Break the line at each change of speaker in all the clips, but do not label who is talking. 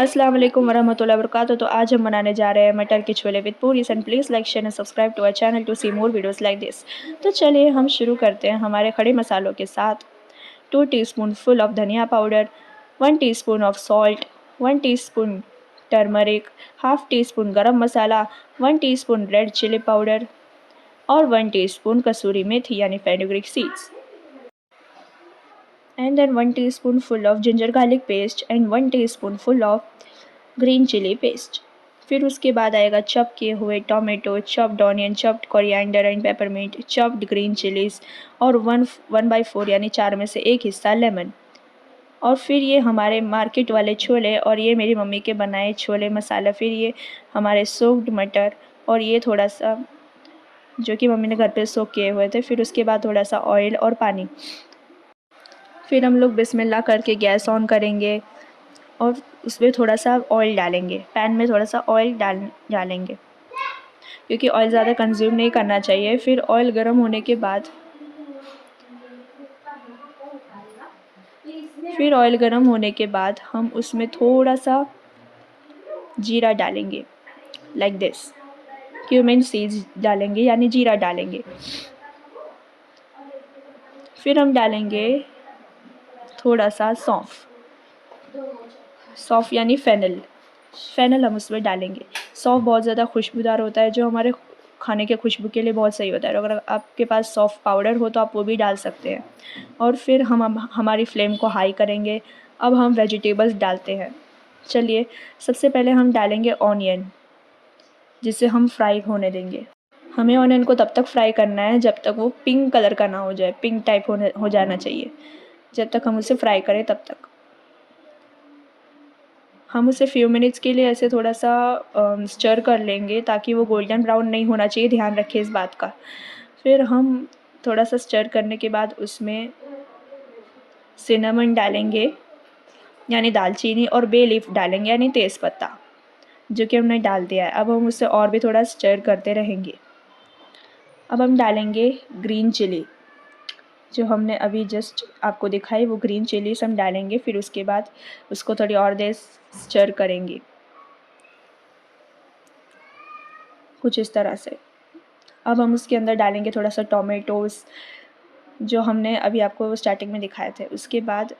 अस्सलाम वालेकुम वरहमतुल्लाहि वबरकातुहू। तो आज हम बनाने जा रहे हैं मटर के छोले विद पूरी। And please like share and subscribe to our channel to see more videos like this. तो चलिए हम शुरू करते हैं हमारे खड़े मसालों के साथ। 2 टीस्पून फुल ऑफ धनिया powder, 1 teaspoon of salt, 1 teaspoon turmeric, half tea spoon गरम मसाला, 1 टीस्पून रेड चिली पाउडर और 1 टीस्पून कसूरी मेथी यानी fenugreek seeds, and then 1 teaspoonful of ginger garlic paste and 1 teaspoonful of green chilli paste. फिर उसके बाद आएगा chop किए हुए tomato, chopped onion, chopped coriander and peppermint, chopped green chillies और 1/4 यानी 4 में से 1 हिस्सा लेमन। और फिर ये हमारे मार्केट वाले छोले और ये मेरी मम्मी के बनाए छोले मसाला, फिर ये हमारे सोक्ड मटर और ये थोड़ा सा जो कि मम्मी ने घर पे सोक किए हुए थे। फिर उसके बाद थोड़ा सा ऑयल और पानी। फिर हम लोग बिस्मिल्लाह करके गैस ऑन करेंगे और उसमें थोड़ा सा ऑयल डालेंगे। पैन में थोड़ा सा ऑयल डालेंगे क्योंकि ऑयल ज़्यादा कंज्यूम नहीं करना चाहिए। फिर ऑयल गर्म होने के बाद हम उसमें थोड़ा सा जीरा डालेंगे, लाइक दिस। क्यूमिन सीड्स डालेंगे यानी जीरा डालेंगे। फिर हम डालेंगे थोड़ा सा सौंफ यानी फ़ेनल हम उसमें डालेंगे। सौंफ बहुत ज़्यादा खुशबूदार होता है, जो हमारे खाने के खुशबू के लिए बहुत सही होता है। अगर आपके पास सौंफ पाउडर हो तो आप वो भी डाल सकते हैं। और फिर हम हमारी फ्लेम को हाई करेंगे। अब हम वेजिटेबल्स डालते हैं। चलिए सबसे पहले हम डालेंगे ऑनियन, जिसे हम फ्राई होने देंगे। हमें ऑनियन को तब तक फ्राई करना है जब तक वो पिंक कलर का ना हो जाए, पिंक टाइप हो जाना चाहिए। जब तक हम उसे फ्राई करें तब तक हम उसे फ्यू मिनट्स के लिए ऐसे थोड़ा सा स्टर कर लेंगे, ताकि वो गोल्डन ब्राउन नहीं होना चाहिए, ध्यान रखें इस बात का। फिर हम थोड़ा सा स्टर करने के बाद उसमें सिनेमन डालेंगे यानी दालचीनी और बे लीफ डालेंगे यानी तेज़पत्ता, जो कि हमने डाल दिया है। अब हम उसे और भी थोड़ा स्टर करते रहेंगे। अब हम डालेंगे ग्रीन चिली, जो हमने अभी जस्ट आपको दिखाई, वो ग्रीन चिलीज हम डालेंगे। फिर उसके बाद उसको थोड़ी और देर स्टर करेंगे, कुछ इस तरह से। अब हम उसके अंदर डालेंगे थोड़ा सा टोमेटोज़, जो हमने अभी आपको स्टार्टिंग में दिखाए थे। उसके बाद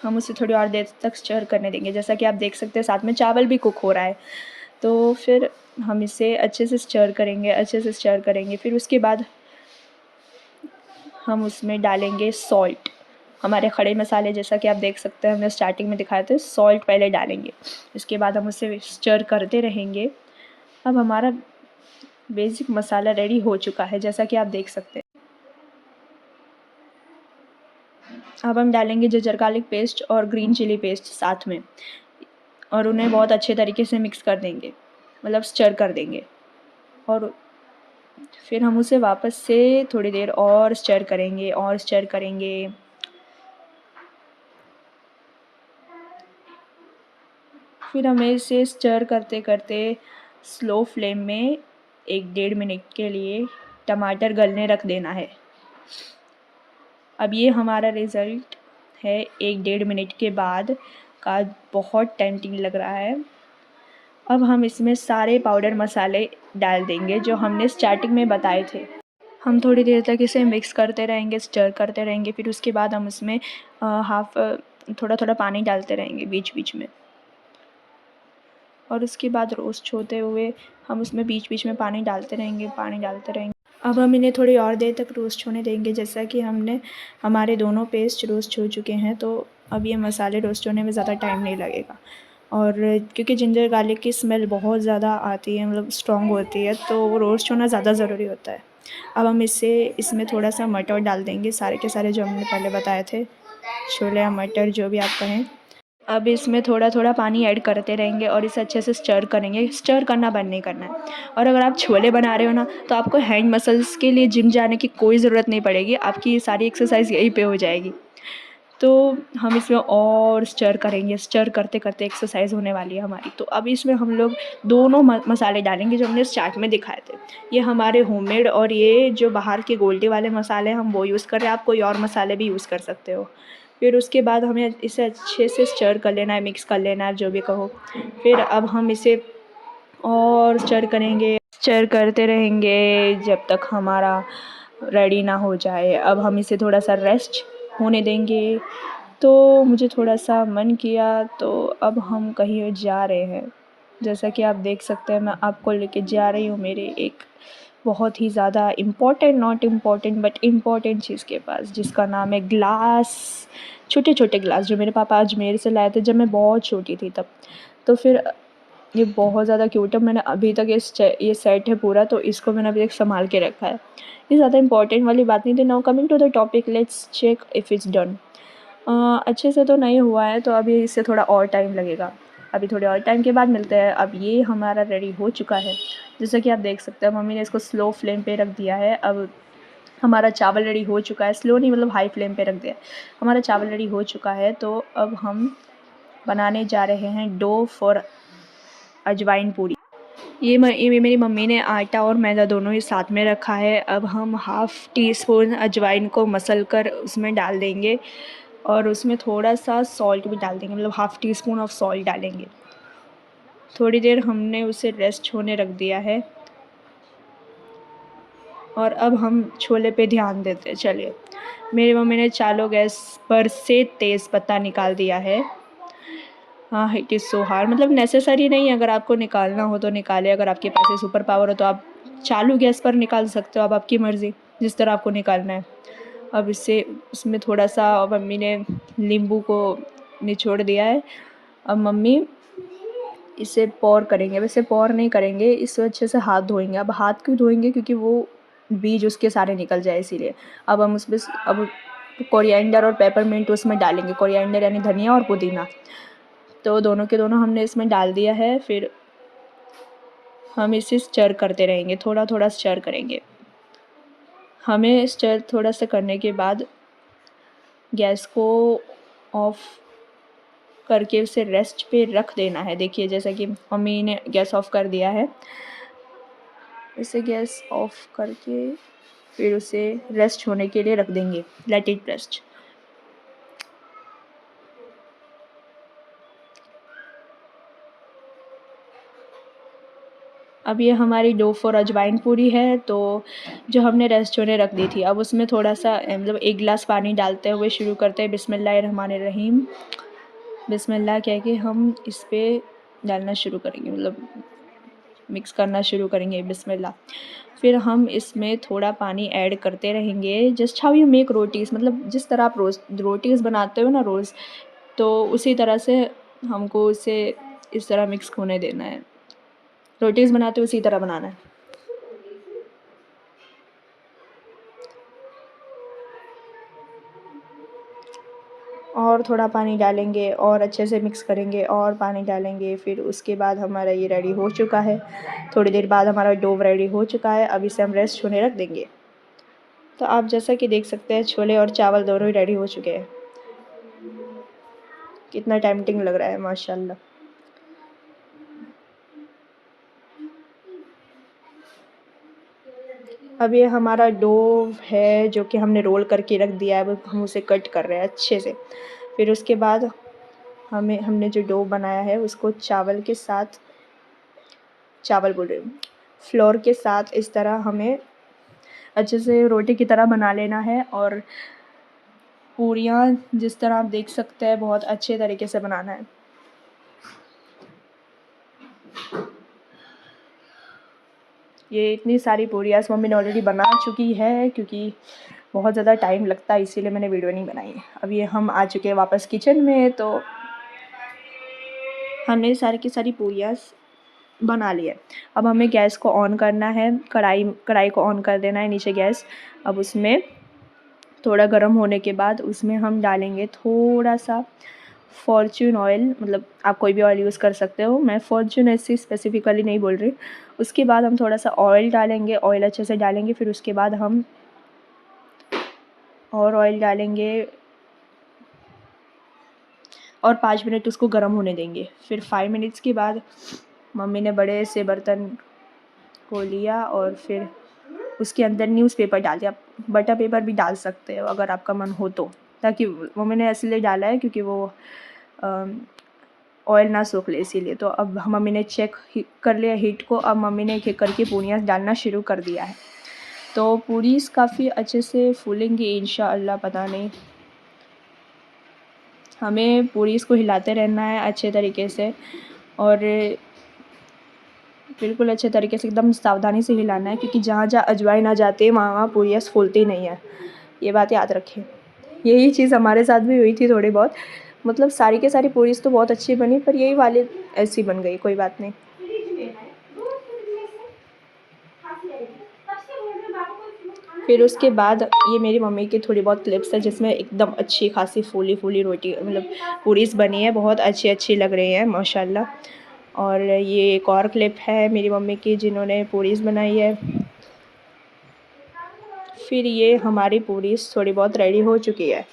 हम उसे थोड़ी और देर तक स्टर करने देंगे। जैसा कि आप देख सकते हैं साथ में चावल भी कुक हो रहा है। तो फिर हम इसे अच्छे से स्टर करेंगे। फिर उसके बाद हम उसमें डालेंगे सॉल्ट, हमारे खड़े मसाले, जैसा कि आप देख सकते हैं हमने स्टार्टिंग में दिखाए थे। सॉल्ट पहले डालेंगे, इसके बाद हम उसे स्टर करते रहेंगे। अब हमारा बेसिक मसाला रेडी हो चुका है, जैसा कि आप देख सकते हैं। अब हम डालेंगे जिंजर गार्लिक पेस्ट और ग्रीन चिली पेस्ट साथ में, और उन्हें बहुत अच्छे तरीके से मिक्स कर देंगे, मतलब स्टर कर देंगे। और फिर हम उसे वापस से थोड़ी देर और स्टर करेंगे। फिर हमें इसे स्टर करते करते स्लो फ्लेम में 1-1.5 मिनट के लिए टमाटर गलने रख देना है। अब ये हमारा रिज़ल्ट है 1-1.5 मिनट के बाद का। बहुत टेम्पटिंग लग रहा है। अब हम इसमें सारे पाउडर मसाले डाल देंगे जो हमने स्टार्टिंग में बताए थे। हम थोड़ी देर तक इसे मिक्स करते रहेंगे, स्टर करते रहेंगे। फिर उसके बाद हम उसमें थोड़ा थोड़ा पानी डालते रहेंगे बीच बीच में। और उसके बाद रोस्ट होते हुए हम उसमें बीच बीच में पानी डालते रहेंगे। अब हम इन्हें थोड़ी और देर तक रोस्ट होने देंगे। जैसा कि हमारे दोनों पेस्ट रोस्ट हो चुके हैं, तो अब ये मसाले रोस्ट होने में ज़्यादा टाइम नहीं लगेगा। और क्योंकि जिंजर गार्लिक की स्मेल बहुत ज़्यादा आती है, मतलब स्ट्रॉन्ग होती है, तो वो रोस्ट होना ज़्यादा ज़रूरी होता है। अब हम इसमें थोड़ा सा मटर डाल देंगे, सारे के सारे जो हमने पहले बताए थे, छोले या मटर जो भी आप कहें। अब इसमें थोड़ा थोड़ा पानी ऐड करते रहेंगे और इसे अच्छे से स्टर करेंगे। स्टर करना बंद नहीं करना है। और अगर आप छोले बना रहे हो ना, तो आपको हैंड मसल्स के लिए जिम जाने की कोई ज़रूरत नहीं पड़ेगी, आपकी ये सारी एक्सरसाइज यहीं पे हो जाएगी। तो हम इसमें और स्टर करेंगे, स्टर करते करते एक्सरसाइज होने वाली है हमारी। तो अब इसमें हम लोग दोनों मसाले डालेंगे जो हमने स्टार्ट में दिखाए थे। ये हमारे होममेड, और ये जो बाहर के गोल्डी वाले मसाले हम वो यूज़ कर रहे हैं। आप कोई और मसाले भी यूज़ कर सकते हो। फिर उसके बाद हमें इसे अच्छे से स्टर कर लेना है, मिक्स कर लेना है, जो भी कहो। फिर अब हम इसे और स्टर करेंगे, स्टर करते रहेंगे जब तक हमारा रेडी ना हो जाए। अब हम इसे थोड़ा सा रेस्ट होने देंगे। तो मुझे थोड़ा सा मन किया तो अब हम कहीं जा रहे हैं। जैसा कि आप देख सकते हैं, मैं आपको लेके जा रही हूँ मेरे एक बहुत ही ज़्यादा important, not important but important चीज़ के पास, जिसका नाम है ग्लास। छोटे छोटे ग्लास जो मेरे पापा अजमेर से लाए थे जब मैं बहुत छोटी थी तब। तो फिर ये बहुत ज़्यादा क्यूट है। मैंने अभी तक ये सेट है पूरा, तो इसको मैंने अभी तक संभाल के रखा है। ये ज़्यादा इंपॉर्टेंट वाली बात नहीं थी। Now coming to the topic, let's check if it's done. अच्छे से तो नहीं हुआ है, तो अभी इससे थोड़ा और टाइम लगेगा। अभी थोड़े और टाइम के बाद मिलते हैं। अब ये हमारा रेडी हो चुका है, जैसा कि आप देख सकते हैं। मम्मी ने इसको स्लो फ्लेम पे रख दिया है। अब हमारा चावल रेडी हो चुका है। स्लो नहीं, मतलब हाई फ्लेम पे रख दिया। हमारा चावल रेडी हो चुका है। तो अब हम बनाने जा रहे हैं डो फॉर अजवाइन पूरी। ये मेरी मम्मी ने आटा और मैदा दोनों ही साथ में रखा है। अब हम हाफ़ टी स्पून अजवाइन को मसल कर उसमें डाल देंगे और उसमें थोड़ा सा सॉल्ट भी डाल देंगे, मतलब half tea spoon of salt डालेंगे। थोड़ी देर हमने उसे रेस्ट होने रख दिया है और अब हम छोले पे ध्यान देते हैं। चलिए, मेरी मम्मी ने चालू गैस पर से तेज़ पत्ता निकाल दिया है। हाँ, इट इज़ सो हार्ड, मतलब नेसेसरी नहीं है। अगर आपको निकालना हो तो निकालें, अगर आपके पास ये सुपर पावर हो तो आप चालू गैस पर निकाल सकते हो। अब आपकी मर्ज़ी, जिस तरह आपको निकालना है। अब इससे उसमें थोड़ा सा मम्मी ने नींबू को निचोड़ दिया है। अब मम्मी इसे पौर करेंगे, वैसे पौर नहीं करेंगे, इसे अच्छे से हाथ धोएंगे। अब हाथ क्यों धोएंगे? क्योंकि वो बीज उसके सारे निकल जाए, इसीलिए। अब हम उसमें अब कोरिएंडर और पेपरमिंट उसमें डालेंगे। कोरिएंडर यानी धनिया और पुदीना, तो दोनों के दोनों हमने इसमें डाल दिया है। फिर हम इसे स्टर करते रहेंगे, थोड़ा थोड़ा स्टर करेंगे। हमें स्टर थोड़ा सा करने के बाद गैस को ऑफ करके उसे रेस्ट पे रख देना है। देखिए, जैसा कि मम्मी ने गैस ऑफ कर दिया है, इसे गैस ऑफ करके फिर उसे रेस्ट होने के लिए रख देंगे। Let it rest. अब ये हमारी डो फॉर अजवाइन पूरी है, तो जो हमने रेस्ट होने रख दी थी, अब उसमें थोड़ा सा मतलब 1 गिलास पानी डालते हुए शुरू करते हैं। बिस्मिल्लाहिर्रहमानिर्रहीम। बिस्मिल्लाह कह के हम इस पे डालना शुरू करेंगे, मतलब मिक्स करना शुरू करेंगे। बिस्मिल्लाह। फिर हम इसमें थोड़ा पानी ऐड करते रहेंगे। Just how you make rotis, मतलब जिस तरह आप रोटीज़ बनाते हो ना रोज़, तो उसी तरह से हमको इसे इस तरह मिक्स होने देना है। रोटीज़ बनाते हो उसी तरह बनाना है। और थोड़ा पानी डालेंगे और अच्छे से मिक्स करेंगे और पानी डालेंगे। फिर उसके बाद हमारा ये रेडी हो चुका है। थोड़ी देर बाद हमारा डो रेडी हो चुका है। अब इसे हम रेस्ट होने रख देंगे। तो आप जैसा कि देख सकते हैं, छोले और चावल दोनों ही रेडी हो चुके हैं। कितना टेम्पटिंग लग रहा है, माशाल्लाह। अब ये हमारा डो है जो कि हमने रोल करके रख दिया है। अब हम उसे कट कर रहे हैं अच्छे से। फिर उसके बाद हमने जो डो बनाया है उसको चावल बोल रही हूँ, फ्लोर के साथ इस तरह हमें अच्छे से रोटी की तरह बना लेना है। और पूरियाँ जिस तरह आप देख सकते हैं, बहुत अच्छे तरीके से बनाना है। ये इतनी सारी पूरियाँ मम्मी ने ऑलरेडी बना चुकी है, क्योंकि बहुत ज़्यादा टाइम लगता है, इसीलिए मैंने वीडियो नहीं बनाई है। अब ये हम आ चुके हैं वापस किचन में, तो हमने सारी की सारी पूरियाँ बना ली है। अब हमें गैस को ऑन करना है, कढ़ाई को ऑन कर देना है नीचे गैस। अब उसमें थोड़ा गर्म होने के बाद उसमें हम डालेंगे थोड़ा सा फॉर्च्यून ऑयल, मतलब आप कोई भी ऑयल यूज़ कर सकते हो, मैं फॉर्च्यून ऐसी स्पेसिफिकली नहीं बोल रही। उसके बाद हम थोड़ा सा ऑयल डालेंगे, ऑयल अच्छे से डालेंगे। फिर उसके बाद हम और ऑयल डालेंगे और 5 मिनट उसको गर्म होने देंगे। फिर 5 मिनट्स के बाद मम्मी ने बड़े से बर्तन को लिया और फिर उसके अंदर न्यूज़पेपर डाल दिया। बटर पेपर भी डाल सकते हो अगर आपका मन हो तो। ताकि वो मैंने इसलिए डाला है क्योंकि वो ऑयल ना सोख ले इसीलिए। तो अब मम्मी ने चेक कर लिया हीट को, अब मम्मी ने एक-एक करके पूरियाँ डालना शुरू कर दिया है। तो पूरीज़ काफ़ी अच्छे से फूलेंगी इंशाअल्लाह, पता नहीं। हमें पूरीज़ को हिलाते रहना है अच्छे तरीके से और बिल्कुल अच्छे तरीके से एकदम सावधानी से हिलाना है, क्योंकि जहाँ-जहाँ अजवाइन आ जाती है वहाँ-वहाँ पूरियाँ फूलती नहीं है, ये बात याद रखें। यही चीज़ हमारे साथ भी हुई थी थोड़ी बहुत, मतलब सारी की सारी पूरीज़ तो बहुत अच्छी बनी, पर यही वाली ऐसी बन गई, कोई बात नहीं। फिर उसके बाद ये मेरी मम्मी की थोड़ी बहुत क्लिप्स है जिसमें एकदम अच्छी खासी फूली-फूली रोटी मतलब पूरीज़ बनी है, बहुत अच्छी-अच्छी लग रही हैं माशाल्लाह। और ये एक और क्लिप है मेरी मम्मी की जिन्होंने पूरीज़ बनाई है। फिर ये हमारी पूरीज़ थोड़ी बहुत रेडी हो चुकी है,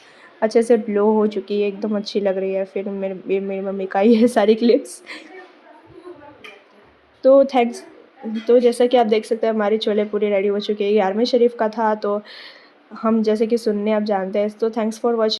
अच्छे से ब्लो हो चुकी है, एकदम अच्छी लग रही है। फिर मेरी मम्मी का ये सारी क्लिप्स। तो थैंक्स। तो जैसा कि आप देख सकते हैं हमारी छोले पूरी रेडी हो चुकी है। 11वें शरीफ का था, तो हम जैसे कि सुन्नी आप जानते हैं। तो थैंक्स फॉर वॉचिंग।